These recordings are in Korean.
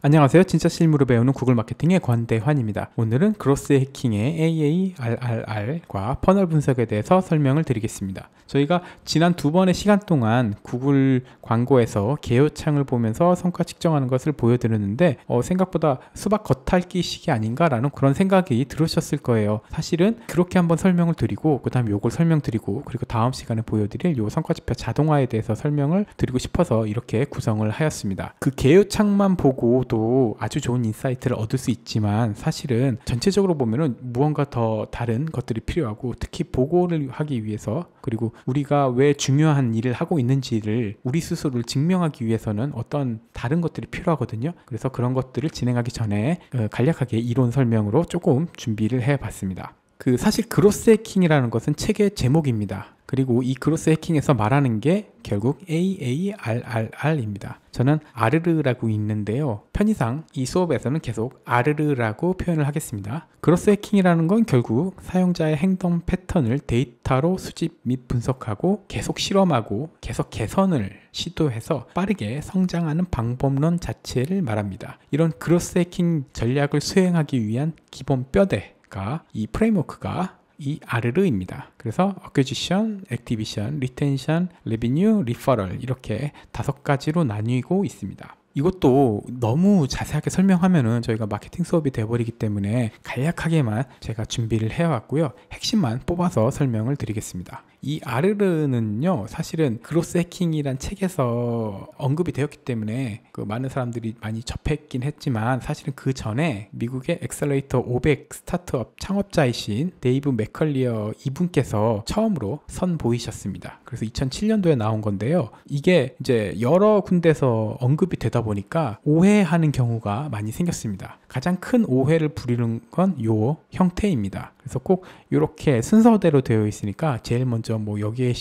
안녕하세요. 진짜 실무로 배우는 구글 마케팅의 권대환입니다. 오늘은 그로스 해킹의 AARRR과 퍼널 분석에 대해서 설명을 드리겠습니다. 저희가 지난 두 번의 시간 동안 구글 광고에서 개요창을 보면서 성과 측정하는 것을 보여드렸는데 생각보다 수박 겉핥기식이 아닌가라는 그런 생각이 들으셨을 거예요. 사실은 그렇게 한번 설명을 드리고 그 다음에 요걸 설명드리고 그리고 다음 시간에 보여드릴 요 성과지표 자동화에 대해서 설명을 드리고 싶어서 이렇게 구성을 하였습니다. 그 개요창만 보고도 아주 좋은 인사이트를 얻을 수 있지만 사실은 전체적으로 보면은 무언가 더 다른 것들이 필요하고 특히 보고를 하기 위해서 그리고 우리가 왜 중요한 일을 하고 있는지를 우리 스스로를 증명하기 위해서는 어떤 다른 것들이 필요하거든요. 그래서 그런 것들을 진행하기 전에 간략하게 이론 설명으로 조금 준비를 해봤습니다. 사실 그로스 해킹이라는 것은 책의 제목입니다. 그리고 이 그로스 해킹에서 말하는 게 결국 AARRR입니다. 저는 아르르라고 있는데요. 편의상 이 수업에서는 계속 아르르라고 표현을 하겠습니다. 그로스 해킹이라는 건 결국 사용자의 행동 패턴을 데이터로 수집 및 분석하고 계속 실험하고 계속 개선을 시도해서 빠르게 성장하는 방법론 자체를 말합니다. 이런 그로스 해킹 전략을 수행하기 위한 기본 뼈대가 이 프레임워크가 이 아르르입니다. 그래서 어퀴지션, 액티비션, 리텐션, 레비뉴, 리퍼럴 이렇게 5가지로 나뉘고 있습니다. 이것도 너무 자세하게 설명하면은 저희가 마케팅 수업이 되어버리기 때문에 간략하게만 제가 준비를 해왔고요. 핵심만 뽑아서 설명을 드리겠습니다. 이 아르르는요, 사실은 그로스 해킹이란 책에서 언급이 되었기 때문에 많은 사람들이 많이 접했긴 했지만 사실은 그 전에 미국의 엑셀러레이터 500 스타트업 창업자이신 데이브 맥컬리어 이분께서 처음으로 선보이셨습니다. 그래서 2007년도에 나온 건데요. 이게 이제 여러 군데서 언급이 되다 보니까 오해하는 경우가 많이 생겼습니다. 가장 큰 오해를 부리는 건 요 형태입니다. 그래서 꼭 이렇게 순서대로 되어 있으니까 제일 먼저 여기에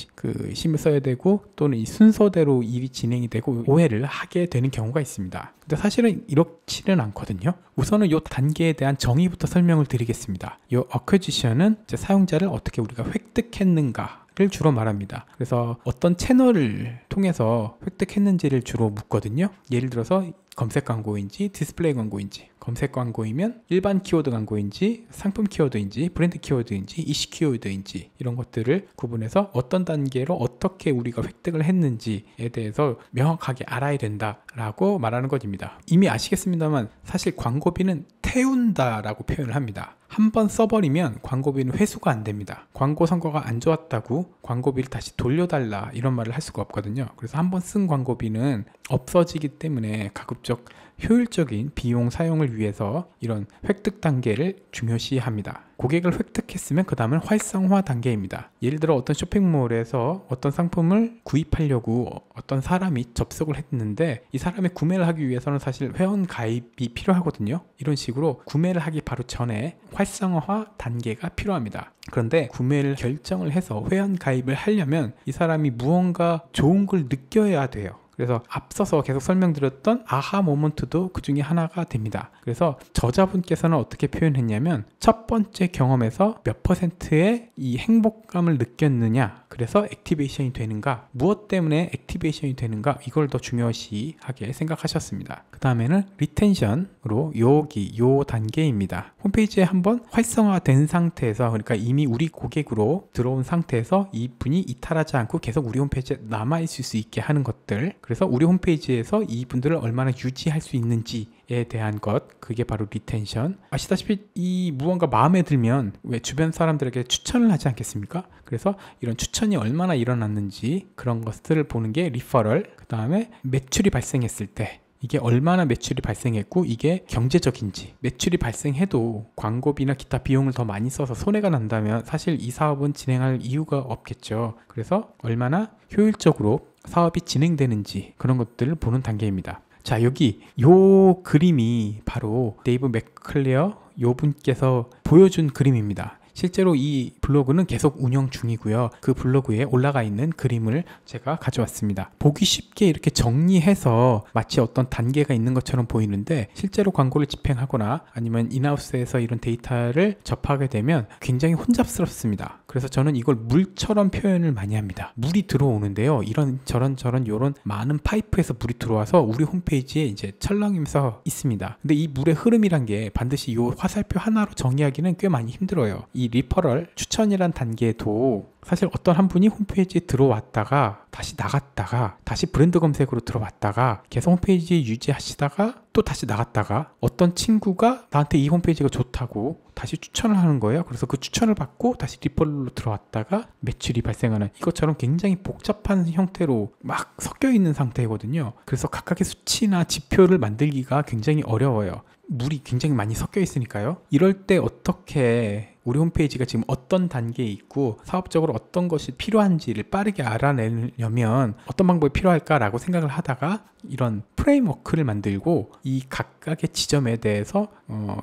힘을 써야 되고 또는 이 순서대로 일이 진행이 되고 오해를 하게 되는 경우가 있습니다. 근데 사실은 이렇지는 않거든요. 우선은 이 단계에 대한 정의부터 설명을 드리겠습니다. 이 어퀴지션은 사용자를 어떻게 우리가 획득했는가 를 주로 말합니다. 그래서 어떤 채널을 통해서 획득했는지를 주로 묻거든요. 예를 들어서 검색 광고인지 디스플레이 광고인지, 검색 광고이면 일반 키워드 광고인지 상품 키워드인지 브랜드 키워드인지 이슈 키워드인지 이런 것들을 구분해서 어떤 단계로 어떻게 우리가 획득을 했는지에 대해서 명확하게 알아야 된다라고 말하는 것입니다. 이미 아시겠습니다만 사실 광고비는 태운다라고 표현을 합니다. 한번 써버리면 광고비는 회수가 안 됩니다. 광고 성과가 안 좋았다고 광고비를 다시 돌려달라 이런 말을 할 수가 없거든요. 그래서 한번 쓴 광고비는 없어지기 때문에 가급적 효율적인 비용 사용을 위해서 이런 획득 단계를 중요시합니다. 고객을 획득했으면 그 다음은 활성화 단계입니다. 예를 들어 어떤 쇼핑몰에서 어떤 상품을 구입하려고 어떤 사람이 접속을 했는데 이 사람이 구매를 하기 위해서는 사실 회원 가입이 필요하거든요. 이런 식으로 구매를 하기 바로 전에 활성화 단계가 필요합니다. 그런데 구매를 결정을 해서 회원 가입을 하려면 이 사람이 무언가 좋은 걸 느껴야 돼요. 그래서 앞서서 계속 설명드렸던 아하 모먼트도 그 중에 하나가 됩니다. 그래서 저자분께서는 어떻게 표현했냐면 첫 번째 경험에서 몇 %의 이 행복감을 느꼈느냐, 그래서 액티베이션이 되는가, 무엇 때문에 액티베이션이 되는가, 이걸 더 중요시하게 생각하셨습니다. 그 다음에는 리텐션으로 요 단계입니다. 홈페이지에 한번 활성화된 상태에서, 그러니까 이미 우리 고객으로 들어온 상태에서 이분이 이탈하지 않고 계속 우리 홈페이지에 남아있을 수 있게 하는 것들, 그래서 우리 홈페이지에서 이분들을 얼마나 유지할 수 있는지에 대한 것, 그게 바로 리텐션. 아시다시피 이 무언가 마음에 들면 왜 주변 사람들에게 추천을 하지 않겠습니까? 그래서 이런 추천이 얼마나 일어났는지 그런 것들을 보는 게 리퍼럴. 그 다음에 매출이 발생했을 때 이게 얼마나 매출이 발생했고 이게 경제적인지, 매출이 발생해도 광고비나 기타 비용을 더 많이 써서 손해가 난다면 사실 이 사업은 진행할 이유가 없겠죠. 그래서 얼마나 효율적으로 사업이 진행되는지 그런 것들을 보는 단계입니다. 자, 여기 요 그림이 바로 데이브 맥클레어 요 분께서 보여준 그림입니다. 실제로 이 블로그는 계속 운영 중이고요. 그 블로그에 올라가 있는 그림을 제가 가져왔습니다. 보기 쉽게 이렇게 정리해서 마치 어떤 단계가 있는 것처럼 보이는데 실제로 광고를 집행하거나 아니면 인하우스에서 이런 데이터를 접하게 되면 굉장히 혼잡스럽습니다. 그래서 저는 이걸 물처럼 표현을 많이 합니다. 물이 들어오는데요. 이런 저런 요런 많은 파이프에서 물이 들어와서 우리 홈페이지에 이제 철렁이면서 있습니다. 근데 이 물의 흐름이란 게 반드시 이 화살표 하나로 정의하기는 꽤 많이 힘들어요. 이 리퍼럴 추천이란 단계도 사실 어떤 한 분이 홈페이지에 들어왔다가 다시 나갔다가 다시 브랜드 검색으로 들어왔다가 계속 홈페이지에 유지하시다가 또 다시 나갔다가 어떤 친구가 나한테 이 홈페이지가 좋다고 다시 추천을 하는 거예요. 그래서 그 추천을 받고 다시 리퍼럴로 들어왔다가 매출이 발생하는, 이것처럼 굉장히 복잡한 형태로 막 섞여 있는 상태거든요. 그래서 각각의 수치나 지표를 만들기가 굉장히 어려워요. 물이 굉장히 많이 섞여 있으니까요. 이럴 때 어떻게 우리 홈페이지가 지금 어떤 단계에 있고 사업적으로 어떤 것이 필요한지를 빠르게 알아내려면 어떤 방법이 필요할까라고 생각을 하다가 이런 프레임워크를 만들고 이 각각의 지점에 대해서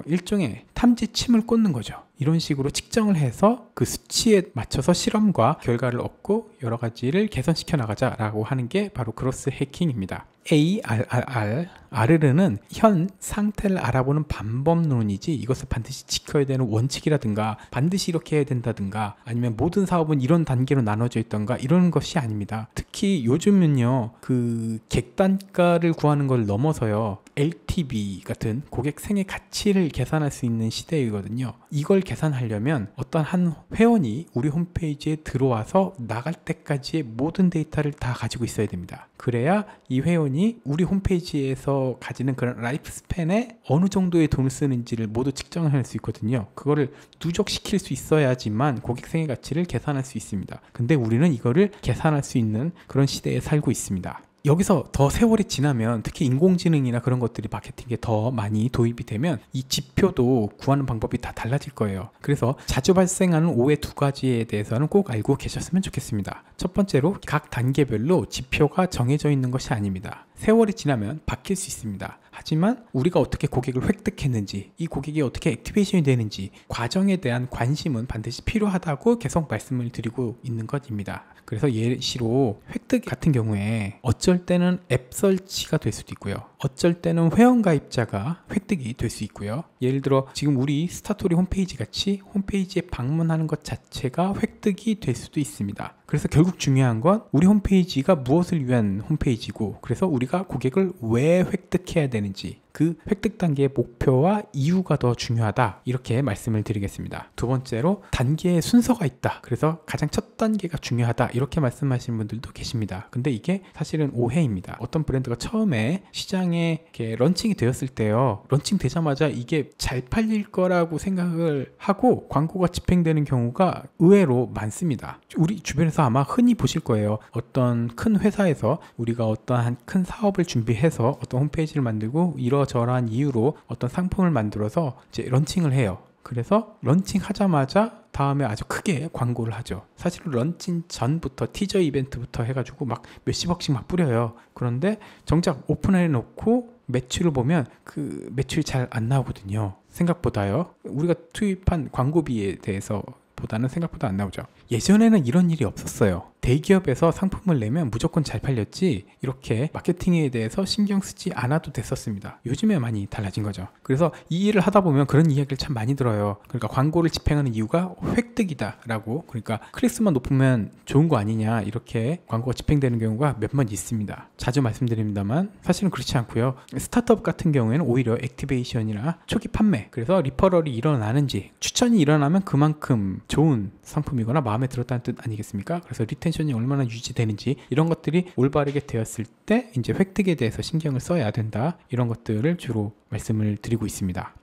일종의 탐지침을 꽂는 거죠. 이런 식으로 측정을 해서 그 수치에 맞춰서 실험과 결과를 얻고 여러 가지를 개선시켜 나가자라고 하는 게 바로 그로스 해킹입니다. ARR는 현 상태를 알아보는 방법론이지 이것을 반드시 지켜야 되는 원칙이라든가 반드시 이렇게 해야 된다든가 아니면 모든 사업은 이런 단계로 나눠져 있던가 이런 것이 아닙니다. 특히 요즘은요, 그 객단가를 구하는 걸 넘어서요, LTV 같은 고객 생애 가치를 계산할 수 있는 시대이거든요. 이걸 계산하려면 어떤 한 회원이 우리 홈페이지에 들어와서 나갈 때까지의 모든 데이터를 다 가지고 있어야 됩니다. 그래야 이 회원이 우리 홈페이지에서 가지는 그런 라이프 스팬에 어느 정도의 돈을 쓰는지를 모두 측정을 할 수 있거든요. 그거를 누적시킬 수 있어야지만 고객 생애 가치를 계산할 수 있습니다. 근데 우리는 이거를 계산할 수 있는 그런 시대에 살고 있습니다. 여기서 더 세월이 지나면 특히 인공지능이나 그런 것들이 마케팅에 더 많이 도입이 되면 이 지표도 구하는 방법이 다 달라질 거예요. 그래서 자주 발생하는 오해 두 가지에 대해서는 꼭 알고 계셨으면 좋겠습니다. 첫 번째로 각 단계별로 지표가 정해져 있는 것이 아닙니다. 세월이 지나면 바뀔 수 있습니다. 하지만 우리가 어떻게 고객을 획득했는지, 이 고객이 어떻게 액티베이션이 되는지 과정에 대한 관심은 반드시 필요하다고 계속 말씀을 드리고 있는 것입니다. 그래서 예시로 획득 같은 경우에 어쩔 때는 앱 설치가 될 수도 있고요. 어쩔 때는 회원가입자가 획득이 될 수 있고요. 예를 들어 지금 우리 스타토리 홈페이지 같이 홈페이지에 방문하는 것 자체가 획득이 될 수도 있습니다. 그래서 결국 중요한 건 우리 홈페이지가 무엇을 위한 홈페이지고, 그래서 우리가 고객을 왜 획득해야 되는지, 그 획득 단계의 목표와 이유가 더 중요하다, 이렇게 말씀을 드리겠습니다. 두 번째로 단계의 순서가 있다, 그래서 가장 첫 단계가 중요하다, 이렇게 말씀하시는 분들도 계십니다. 근데 이게 사실은 오해입니다. 어떤 브랜드가 처음에 시장에 이렇게 런칭이 되었을 때요, 런칭 되자마자 이게 잘 팔릴 거라고 생각을 하고 광고가 집행되는 경우가 의외로 많습니다. 우리 주변에서 아마 흔히 보실 거예요. 어떤 큰 회사에서 우리가 어떠한 큰 사업을 준비해서 어떤 홈페이지를 만들고 이러저러한 이유로 어떤 상품을 만들어서 이제 런칭을 해요. 그래서 런칭하자마자 다음에 아주 크게 광고를 하죠. 사실 런칭 전부터 티저 이벤트부터 해가지고 막 몇십억씩 막 뿌려요. 그런데 정작 오픈해 놓고 매출을 보면 그 매출이 잘 안 나오거든요. 생각보다요. 우리가 투입한 광고비에 대해서 보다는 생각보다 안 나오죠. 예전에는 이런 일이 없었어요. 대기업에서 상품을 내면 무조건 잘 팔렸지 이렇게 마케팅에 대해서 신경 쓰지 않아도 됐었습니다. 요즘에 많이 달라진 거죠. 그래서 이 일을 하다 보면 그런 이야기를 참 많이 들어요. 그러니까 광고를 집행하는 이유가 획득이다 라고, 그러니까 클릭수만 높으면 좋은 거 아니냐, 이렇게 광고가 집행되는 경우가 몇 번 있습니다. 자주 말씀드립니다만 사실은 그렇지 않고요. 스타트업 같은 경우에는 오히려 액티베이션이나 초기 판매, 그래서 리퍼럴이 일어나는지, 추천이 일어나면 그만큼 좋은 상품이거나 마음에 들었다는 뜻 아니겠습니까? 그래서 리텐션이 얼마나 유지되는지 이런 것들이 올바르게 되었을 때 이제 획득에 대해서 신경을 써야 된다, 이런 것들을 주로 말씀을 드리고 있습니다.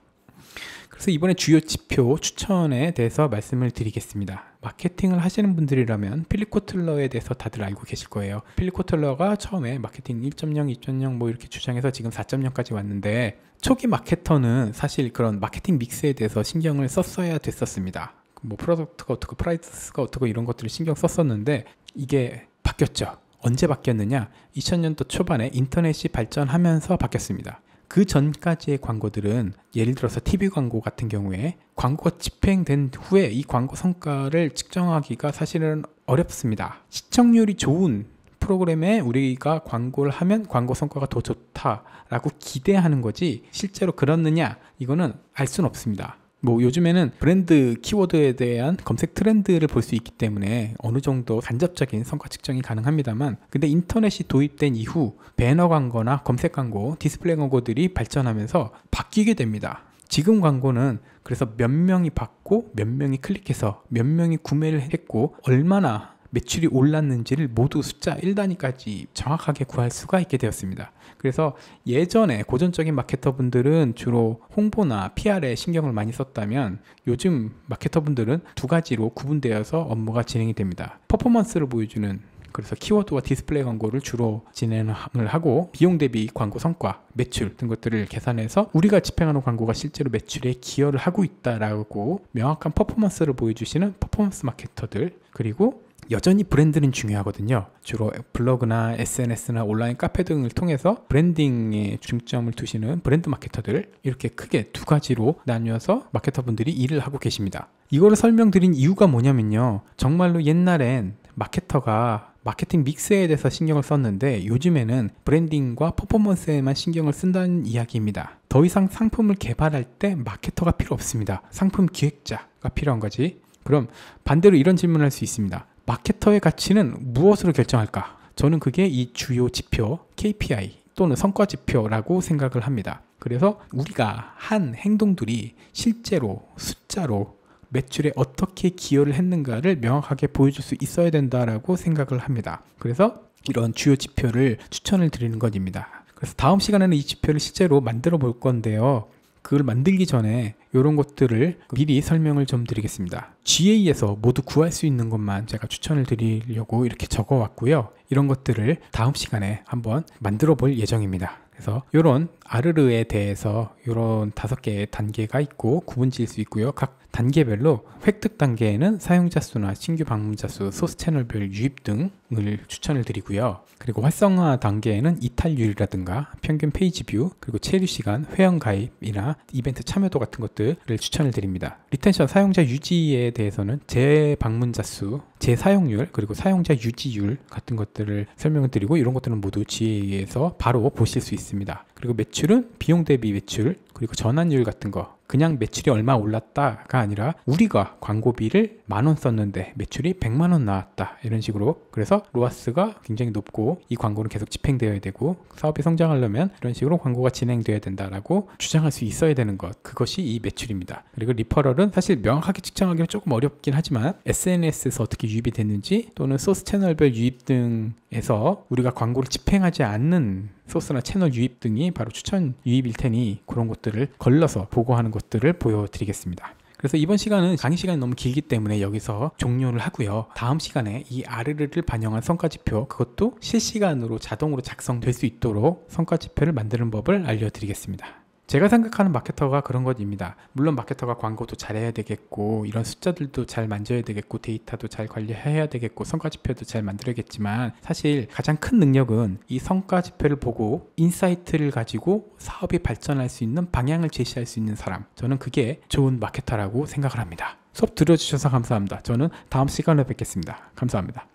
그래서 이번에 주요 지표 추천에 대해서 말씀을 드리겠습니다. 마케팅을 하시는 분들이라면 필립 코틀러에 대해서 다들 알고 계실 거예요. 필립 코틀러가 처음에 마케팅 1.0, 2.0 뭐 이렇게 주장해서 지금 4.0까지 왔는데, 초기 마케터는 사실 그런 마케팅 믹스에 대해서 신경을 썼어야 됐었습니다. 뭐 프로덕트가 어떻고 프라이스가 어떻고 이런 것들을 신경 썼었는데 이게 바뀌었죠. 언제 바뀌었느냐? 2000년도 초반에 인터넷이 발전하면서 바뀌었습니다. 그 전까지의 광고들은 예를 들어서 TV 광고 같은 경우에 광고가 집행된 후에 이 광고 성과를 측정하기가 사실은 어렵습니다. 시청률이 좋은 프로그램에 우리가 광고를 하면 광고 성과가 더 좋다라고 기대하는 거지 실제로 그렇느냐, 이거는 알 수는 없습니다. 뭐 요즘에는 브랜드 키워드에 대한 검색 트렌드를 볼 수 있기 때문에 어느 정도 간접적인 성과 측정이 가능합니다만, 근데 인터넷이 도입된 이후 배너 광고나 검색 광고, 디스플레이 광고들이 발전하면서 바뀌게 됩니다. 지금 광고는 그래서 몇 명이 받고 몇 명이 클릭해서 몇 명이 구매를 했고 얼마나 매출이 올랐는지를 모두 숫자 1단위까지 정확하게 구할 수가 있게 되었습니다. 그래서 예전에 고전적인 마케터분들은 주로 홍보나 PR에 신경을 많이 썼다면 요즘 마케터분들은 두 가지로 구분되어서 업무가 진행이 됩니다. 퍼포먼스를 보여주는, 그래서 키워드와 디스플레이 광고를 주로 진행을 하고 비용 대비 광고 성과, 매출 등 것들을 계산해서 우리가 집행하는 광고가 실제로 매출에 기여를 하고 있다라고 명확한 퍼포먼스를 보여주시는 퍼포먼스 마케터들, 그리고 여전히 브랜드는 중요하거든요. 주로 블로그나 SNS나 온라인 카페 등을 통해서 브랜딩에 중점을 두시는 브랜드 마케터들, 이렇게 크게 두 가지로 나뉘어서 마케터분들이 일을 하고 계십니다. 이거를 설명드린 이유가 뭐냐면요, 정말로 옛날엔 마케터가 마케팅 믹스에 대해서 신경을 썼는데 요즘에는 브랜딩과 퍼포먼스에만 신경을 쓴다는 이야기입니다. 더 이상 상품을 개발할 때 마케터가 필요 없습니다. 상품 기획자가 필요한 거지. 그럼 반대로 이런 질문을 할 수 있습니다. 마케터의 가치는 무엇으로 결정할까? 저는 그게 이 주요 지표, KPI 또는 성과 지표라고 생각을 합니다. 그래서 우리가 한 행동들이 실제로 숫자로 매출에 어떻게 기여를 했는가를 명확하게 보여줄 수 있어야 된다라고 생각을 합니다. 그래서 이런 주요 지표를 추천을 드리는 것입니다. 그래서 다음 시간에는 이 지표를 실제로 만들어 볼 건데요, 그걸 만들기 전에 이런 것들을 미리 설명을 좀 드리겠습니다. GA에서 모두 구할 수 있는 것만 제가 추천을 드리려고 이렇게 적어 왔고요, 이런 것들을 다음 시간에 한번 만들어 볼 예정입니다. 그래서 이런 아르르에 대해서 이런 5개의 단계가 있고 구분 지을 수 있고요. 각 단계별로 획득 단계에는 사용자 수나 신규 방문자 수, 소스 채널별 유입 등을 추천을 드리고요. 그리고 활성화 단계에는 이탈률이라든가 평균 페이지 뷰, 그리고 체류 시간, 회원 가입이나 이벤트 참여도 같은 것들을 추천을 드립니다. 리텐션, 사용자 유지에 대해서는 재방문자 수, 재사용률, 그리고 사용자 유지율 같은 것들을 설명을 드리고, 이런 것들은 모두 GA에서 바로 보실 수 있습니다. 그리고 매출은 비용 대비 매출, 그리고 전환율 같은 거, 그냥 매출이 얼마 올랐다가 아니라 우리가 광고비를 10,000원 썼는데 매출이 100만원 나왔다, 이런 식으로. 그래서 로아스가 굉장히 높고 이 광고는 계속 집행되어야 되고 사업이 성장하려면 이런 식으로 광고가 진행되어야 된다라고 주장할 수 있어야 되는 것, 그것이 이 매출입니다. 그리고 리퍼럴은 사실 명확하게 측정하기는 조금 어렵긴 하지만 SNS에서 어떻게 유입이 됐는지, 또는 소스 채널별 유입 등에서 우리가 광고를 집행하지 않는 소스나 채널 유입 등이 바로 추천 유입일 테니 그런 것들을 걸러서 보고하는 것들을 보여드리겠습니다. 그래서 이번 시간은 강의 시간이 너무 길기 때문에 여기서 종료를 하고요. 다음 시간에 이 아르르를 반영한 성과지표, 그것도 실시간으로 자동으로 작성될 수 있도록 성과지표를 만드는 법을 알려드리겠습니다. 제가 생각하는 마케터가 그런 것입니다. 물론 마케터가 광고도 잘해야 되겠고 이런 숫자들도 잘 만져야 되겠고 데이터도 잘 관리해야 되겠고 성과지표도 잘 만들어야겠지만, 사실 가장 큰 능력은 이 성과지표를 보고 인사이트를 가지고 사업이 발전할 수 있는 방향을 제시할 수 있는 사람, 저는 그게 좋은 마케터라고 생각을 합니다. 수업 들어주셔서 감사합니다. 저는 다음 시간에 뵙겠습니다. 감사합니다.